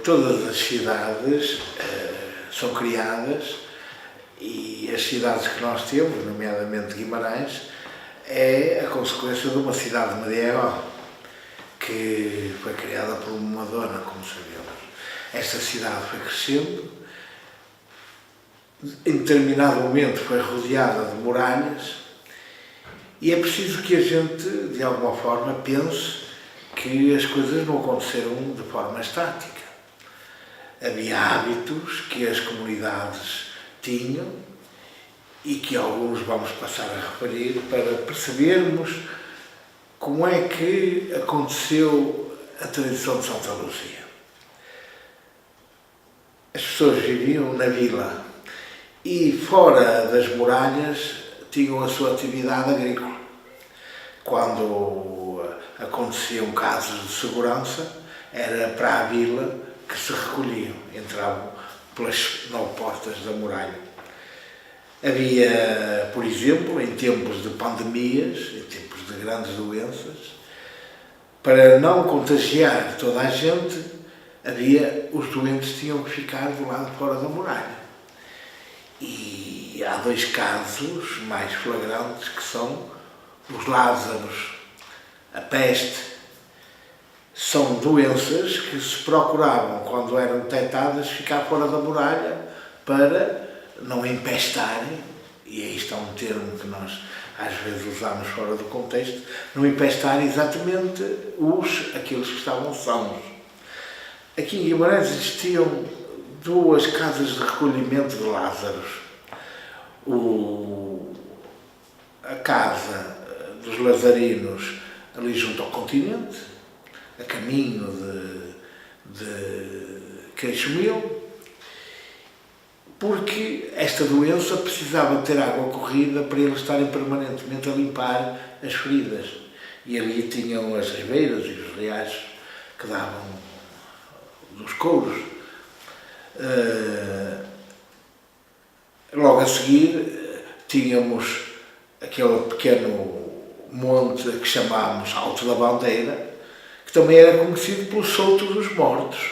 Todas as cidades são criadas e as cidades que nós temos, nomeadamente Guimarães, é a consequência de uma cidade medieval que foi criada por uma dona, como sabemos. Esta cidade foi crescendo, em determinado momento foi rodeada de muralhas e é preciso que a gente, de alguma forma, pense que as coisas não aconteceram de forma estática. Havia hábitos que as comunidades tinham e que alguns vamos passar a referir para percebermos como é que aconteceu a tradição de Santa Luzia. As pessoas viviam na vila e fora das muralhas tinham a sua atividade agrícola. Quando aconteciam casos de segurança, era para a vila que se recolhiam, entravam pelas 9 portas da muralha. Havia, por exemplo, em tempos de pandemias, em tempos de grandes doenças, para não contagiar toda a gente, os doentes tinham que ficar do lado de fora da muralha. E há 2 casos mais flagrantes que são os Lázaros, a peste. São doenças que se procuravam, quando eram detectadas, ficar fora da muralha para não empestarem, e aí está um termo que nós às vezes usamos fora do contexto, não empestarem exatamente aqueles que estavam sãos. Aqui em Guimarães existiam 2 casas de recolhimento de Lázaros. A casa dos Lazarinos ali junto ao continente, a caminho de Queixomil, porque esta doença precisava ter água corrida para eles estarem permanentemente a limpar as feridas. E ali tinham as ribeiras e os riachos que davam dos couros. Logo a seguir tínhamos aquele pequeno monte que chamámos Alto da Bandeira, que também era conhecido pelo Souto dos Mortos.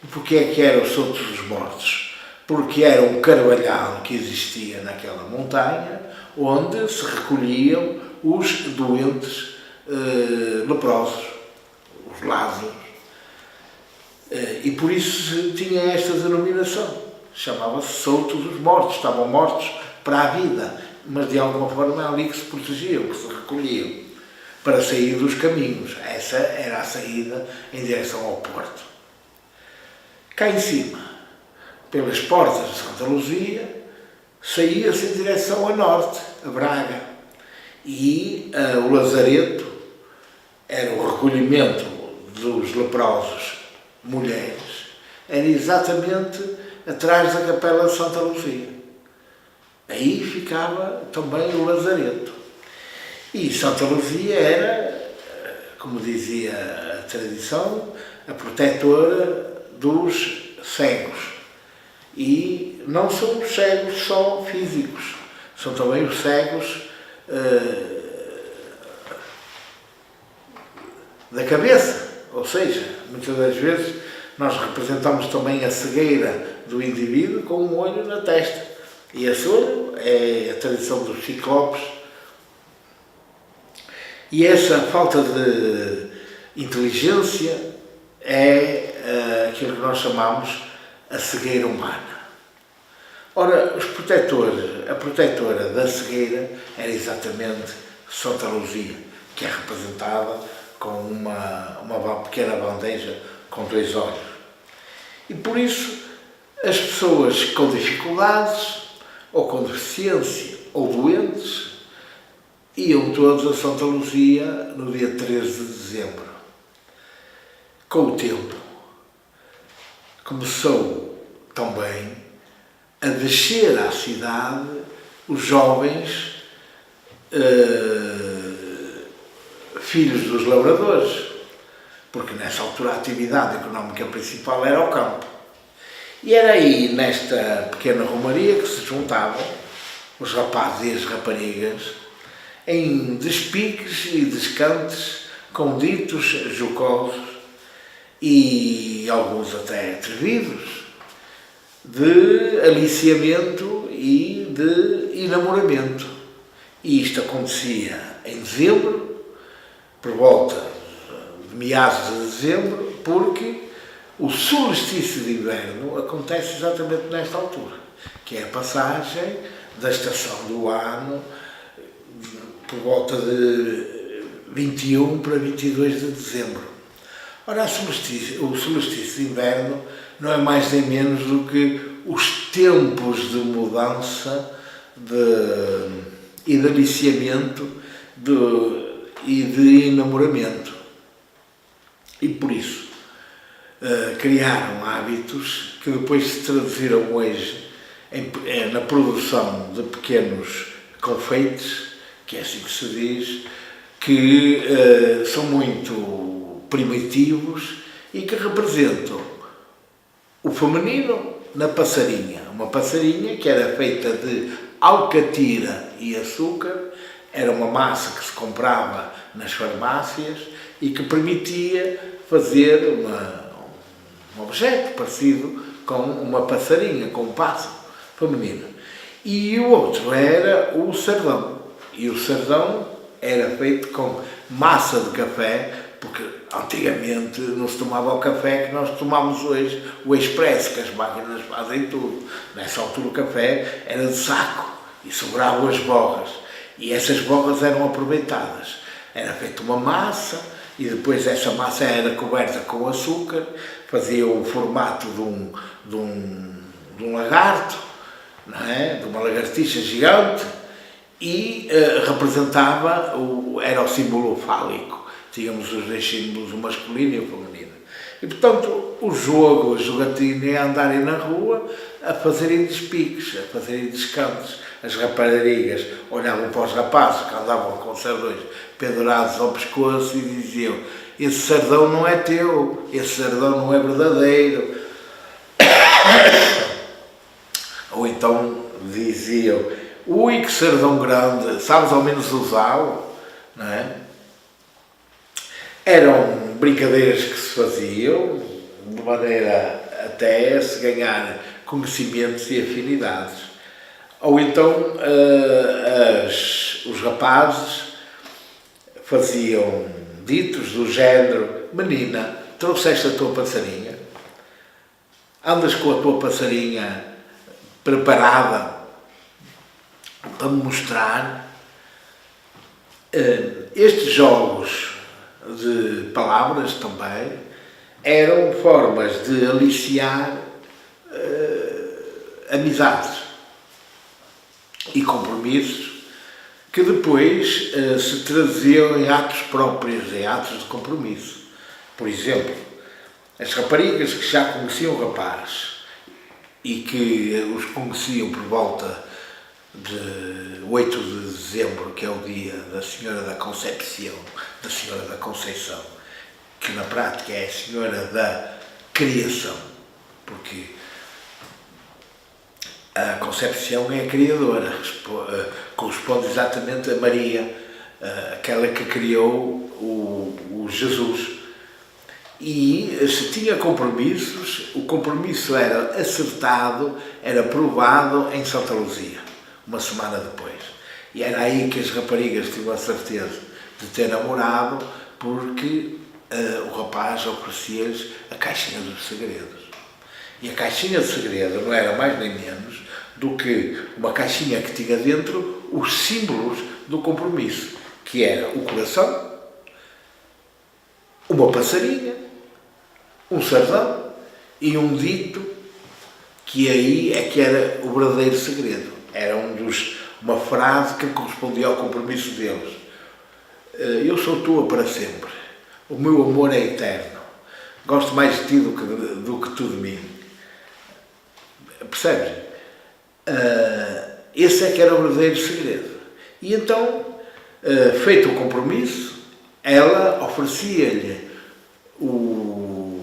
E porquê é que era o Souto dos Mortos? Porque era um carvalhal que existia naquela montanha, onde se recolhiam os doentes leprosos, os Lázaros. E por isso tinha esta denominação. Chamava-se Souto dos Mortos. Estavam mortos para a vida, mas de alguma forma é ali que se protegiam, que se recolhiam, para sair dos caminhos. Essa era a saída em direção ao Porto. Cá em cima, pelas portas de Santa Luzia, saía-se em direção a norte, a Braga. E o Lazareto era o recolhimento dos leprosos mulheres, era exatamente atrás da capela de Santa Luzia. Aí ficava também o Lazareto. E Santa Luzia era, como dizia a tradição, a protetora dos cegos. E não são os cegos só físicos, são também os cegos da cabeça. Ou seja, muitas das vezes nós representamos também a cegueira do indivíduo com um olho na testa. E esse olho é a tradição dos ciclopes. E essa falta de inteligência é aquilo que nós chamamos a cegueira humana. Ora, a protetora da cegueira era exatamente Santa Luzia, que é representada com uma pequena bandeja com 2 olhos. E por isso, as pessoas com dificuldades, ou com deficiência, ou doentes, iam todos a Santa Luzia no dia 13 de dezembro. Com o tempo, começou também a descer à cidade os jovens filhos dos lavradores, porque nessa altura a atividade económica principal era o campo. E era aí, nesta pequena romaria, que se juntavam os rapazes e as raparigas em despiques e descantes com ditos jocosos e e alguns até atrevidos, de aliciamento e de enamoramento. E isto acontecia em dezembro, por volta de meados de dezembro, porque o solstício de inverno acontece exatamente nesta altura, que é a passagem da estação do ano por volta de 21 para 22 de dezembro. Ora, o solstício de inverno não é mais nem menos do que os tempos de mudança e de aliciamento e de enamoramento. E por isso criaram hábitos que depois se traduziram hoje na produção de pequenos confeites, que é assim que se diz, que são muito primitivos e que representam o feminino na passarinha. Uma passarinha que era feita de alcatira e açúcar, era uma massa que se comprava nas farmácias e que permitia fazer um objeto parecido com uma passarinha, com um pássaro feminino. E o outro era o sardão. E o sardão era feito com massa de café, porque antigamente não se tomava o café que nós tomamos hoje, o expresso, que as máquinas fazem tudo. Nessa altura o café era de saco e sobravam as borras. E essas borras eram aproveitadas. Era feita uma massa e depois essa massa era coberta com açúcar, fazia o formato de um lagarto, não é? De uma lagartixa gigante, e representava, era o símbolo fálico. Tínhamos os dois símbolos, o masculino e o feminino. E, portanto, o jogo, a jogatina é andarem na rua a fazerem despiques, a fazerem descantos. As raparigas olhavam para os rapazes que andavam com sardões pendurados ao pescoço e diziam: esse sardão não é teu, esse sardão não é verdadeiro. Ou então diziam: ui, que sardão grande, sabes ao menos usá-lo? Não é? Eram brincadeiras que se faziam de maneira até se ganhar conhecimentos e afinidades. Ou então os rapazes faziam ditos do género: menina, trouxeste a tua passarinha? Andas com a tua passarinha preparada para me mostrar? Estes jogos de palavras também eram formas de aliciar amizades e compromissos que depois se traduziam em atos próprios, em atos de compromisso. Por exemplo, as raparigas que já conheciam o rapaz e que os conheciam por volta de 8 de dezembro, que é o dia da Senhora da Concepção, da Senhora da Conceição, que na prática é a Senhora da Criação, porque a Concepção é a Criadora, corresponde exatamente a Maria, aquela que criou o Jesus. E se tinha compromissos, o compromisso era acertado, era provado em Santa Luzia, uma semana depois. E era aí que as raparigas tinham a certeza de ter namorado, porque o rapaz oferecia-lhes a caixinha dos segredos. E a caixinha de segredo não era mais nem menos do que uma caixinha que tinha dentro os símbolos do compromisso, que era o coração, uma passarinha, um sardão e um dito, que aí é que era o verdadeiro segredo. Era uma frase que correspondia ao compromisso deles. Eu sou tua para sempre. O meu amor é eterno. Gosto mais de ti do que tu de mim. Percebes? Esse é que era o verdadeiro segredo. E então, feito o compromisso, ela oferecia-lhe o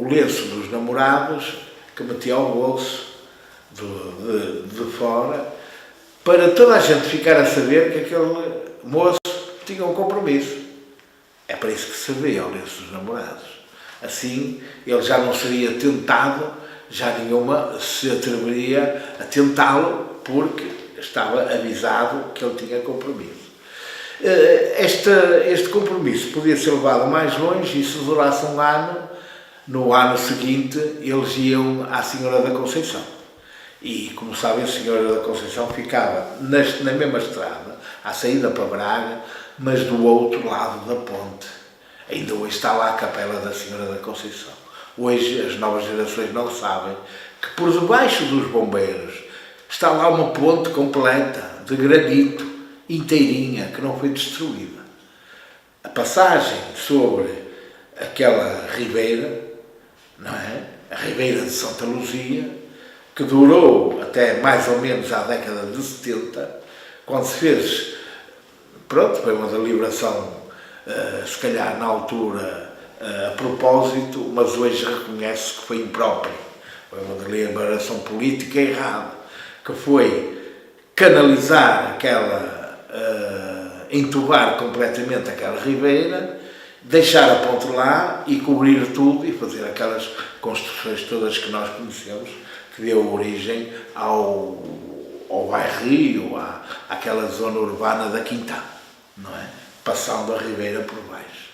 lenço dos namorados, que metia ao bolso de fora, para toda a gente ficar a saber que aquele moço tinha um compromisso. É para isso que servia o lenço dos namorados. Assim, ele já não seria tentado, já nenhuma se atreveria a tentá-lo, porque estava avisado que ele tinha compromisso. Este compromisso podia ser levado mais longe e se durasse um ano, no ano seguinte eles iam à Senhora da Conceição. E, como sabem, a Senhora da Conceição ficava na mesma estrada, à saída para Braga, mas do outro lado da ponte. Ainda hoje está lá a capela da Senhora da Conceição. Hoje as novas gerações não sabem que por debaixo dos bombeiros está lá uma ponte completa de granito, inteirinha, que não foi destruída. A passagem sobre aquela ribeira, não é? A ribeira de Santa Luzia, que durou até mais ou menos à década de 70, quando se fez, pronto, foi uma deliberação, se calhar na altura a propósito, mas hoje reconhece que foi impróprio, foi uma deliberação política errada, que foi canalizar entubar completamente aquela ribeira, deixar a ponte lá e cobrir tudo e fazer aquelas construções todas que nós conhecemos, que deu origem ao bairro, àquela zona urbana da Quintana, não é? Passando a ribeira por baixo.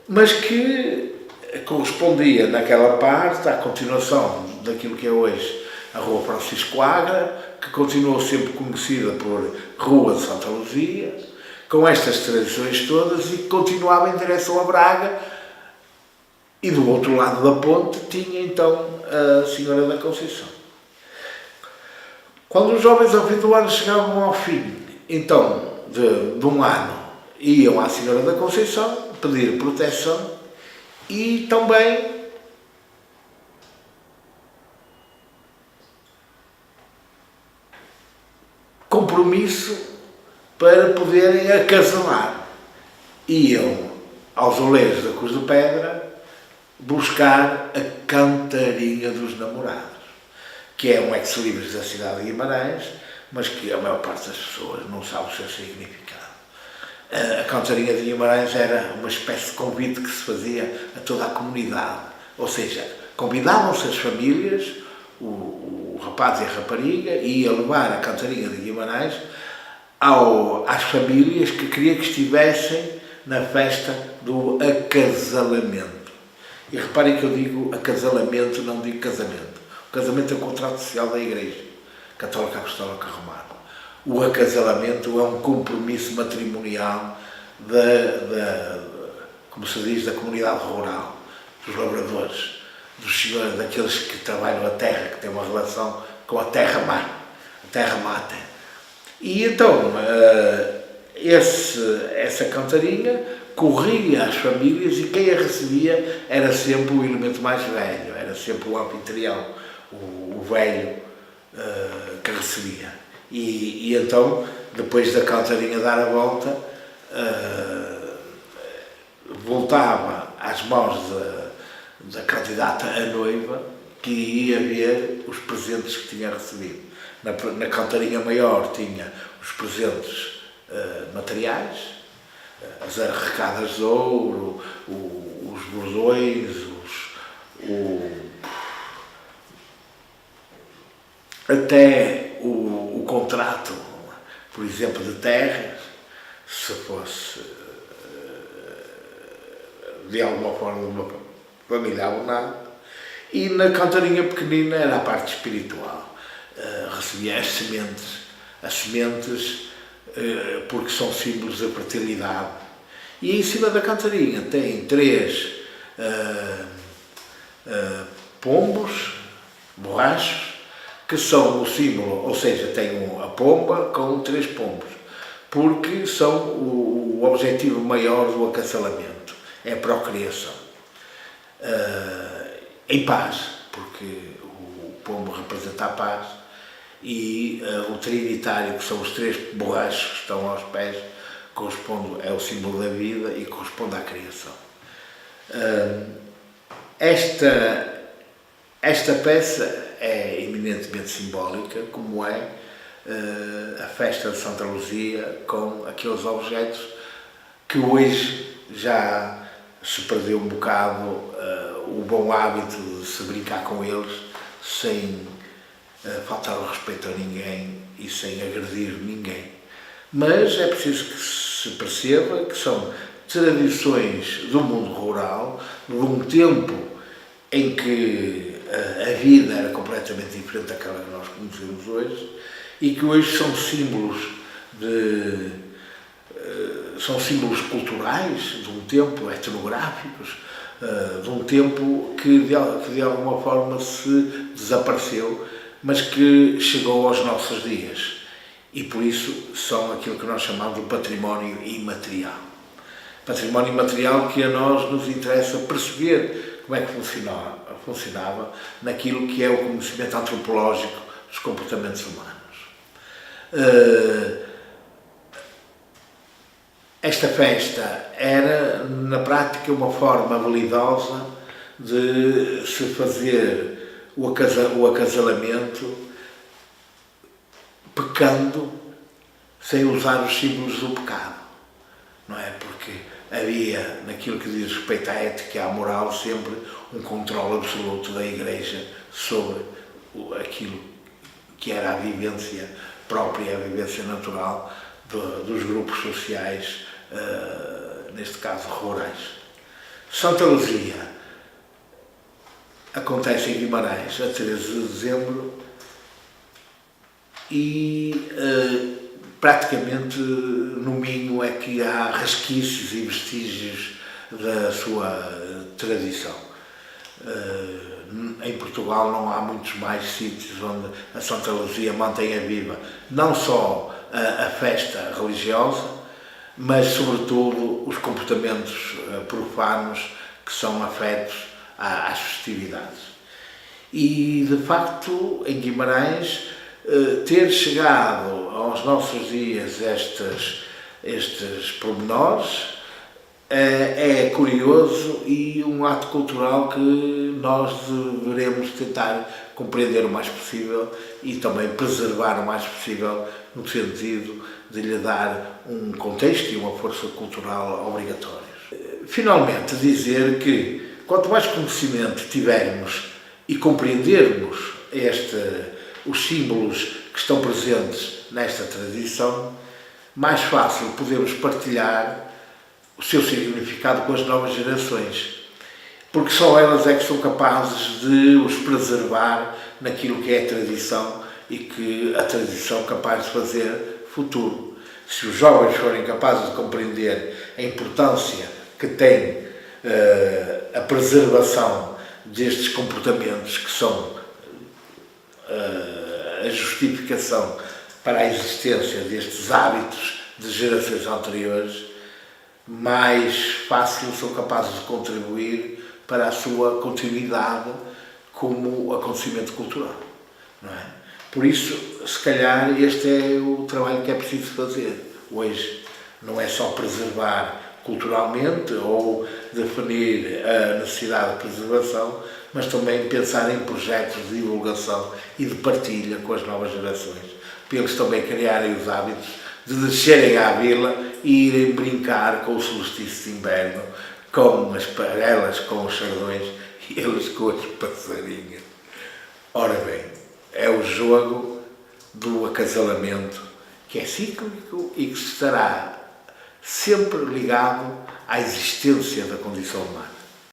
Mas que correspondia naquela parte à continuação daquilo que é hoje a Rua Francisco Agra, que continuou sempre conhecida por Rua de Santa Luzia, com estas tradições todas e que continuava em direção a Braga, e do outro lado da ponte tinha então a Senhora da Conceição. Quando os jovens ao fim do ano chegavam ao fim, então, de um ano, iam à Senhora da Conceição pedir proteção e também compromisso para poderem acasalar. Iam aos oleiros da Cruz de Pedra buscar a cantarinha dos namorados, que é um ex-libris da cidade de Guimarães, mas que a maior parte das pessoas não sabe o seu significado. A cantarinha de Guimarães era uma espécie de convite que se fazia a toda a comunidade, ou seja, convidavam-se as famílias, o rapaz e a rapariga, e ia levar a cantarinha de Guimarães às famílias que queria que estivessem na festa do acasalamento. E reparem que eu digo acasalamento, não digo casamento. O casamento é o contrato social da Igreja Católica Apostólica Romana. O acasalamento é um compromisso matrimonial como se diz, da comunidade rural, dos lavradores, dos senhores, daqueles que trabalham a terra, que têm uma relação com a terra-mãe, a terra-mata. E então, essa cantarinha corria às famílias e quem a recebia era sempre o elemento mais velho, era sempre o anfitrião, o velho que recebia. E então, depois da cantarinha dar a volta, voltava às mãos da candidata a noiva, que ia ver os presentes que tinha recebido. Na cantarinha maior tinha os presentes materiais, as arrecadas de ouro, os bordões, até o contrato, por exemplo, de terras, se fosse de alguma forma de uma família abonada. E na cantarinha pequenina era a parte espiritual. Recebia as sementes porque são símbolos da fertilidade. E em cima da cantarinha tem 3 pombos, borrachos, que são o símbolo, ou seja, tem a pomba com 3 pombos, porque são o objetivo maior do acasalamento, é a procriação. Em paz, porque o pombo representa a paz, e o trinitário, que são os 3 borrachos que estão aos pés, é o símbolo da vida e corresponde à criação. Esta peça é eminentemente simbólica, como é a festa de Santa Luzia, com aqueles objetos que hoje já se perdeu um bocado o bom hábito de se brincar com eles sem faltar o respeito a ninguém e sem agredir ninguém. Mas é preciso que se perceba que são tradições do mundo rural, de um tempo em que a vida era completamente diferente daquela que nós conhecemos hoje e que hoje são símbolos culturais de um tempo, etnográficos, de um tempo que de alguma forma se desapareceu, mas que chegou aos nossos dias. E por isso são aquilo que nós chamamos de património imaterial. Património imaterial que a nós nos interessa perceber como é que funcionava naquilo que é o conhecimento antropológico dos comportamentos humanos. Esta festa era, na prática, uma forma habilidosa de se fazer o acasalamento pecando sem usar os símbolos do pecado, não é? Porque havia, naquilo que diz respeito à ética e à moral, sempre um controle absoluto da Igreja sobre aquilo que era a vivência própria, a vivência natural dos grupos sociais, neste caso rurais. Santa Luzia acontece em Guimarães a 13 de dezembro e praticamente no Minho é que há resquícios e vestígios da sua tradição. Em Portugal não há muitos mais sítios onde a Santa Luzia mantenha viva não só a festa religiosa, mas sobretudo os comportamentos profanos que são afetos às festividades. E de facto em Guimarães ter chegado aos nossos dias estes pormenores é curioso e um ato cultural que nós deveremos tentar compreender o mais possível e também preservar o mais possível, no sentido de lhe dar um contexto e uma força cultural obrigatórios. Finalmente, dizer que quanto mais conhecimento tivermos e compreendermos os símbolos que estão presentes nesta tradição, mais fácil podemos partilhar o seu significado com as novas gerações, porque só elas é que são capazes de os preservar naquilo que é a tradição e que a tradição é capaz de fazer futuro. Se os jovens forem capazes de compreender a importância que tem a preservação destes comportamentos que são a justificação para a existência destes hábitos de gerações anteriores, mais fácil são capazes de contribuir para a sua continuidade como acontecimento cultural, não é? Por isso, se calhar, este é o trabalho que é preciso fazer hoje. Não é só preservar culturalmente ou definir a necessidade de preservação, mas também pensar em projetos de divulgação e de partilha com as novas gerações, para eles também criarem os hábitos de descerem à vila e irem brincar com o solstício de inverno, com as parelas, com os sardões e eles com as passarinhas. Ora bem, é o jogo do acasalamento que é cíclico e que estará sempre ligado à existência da condição humana.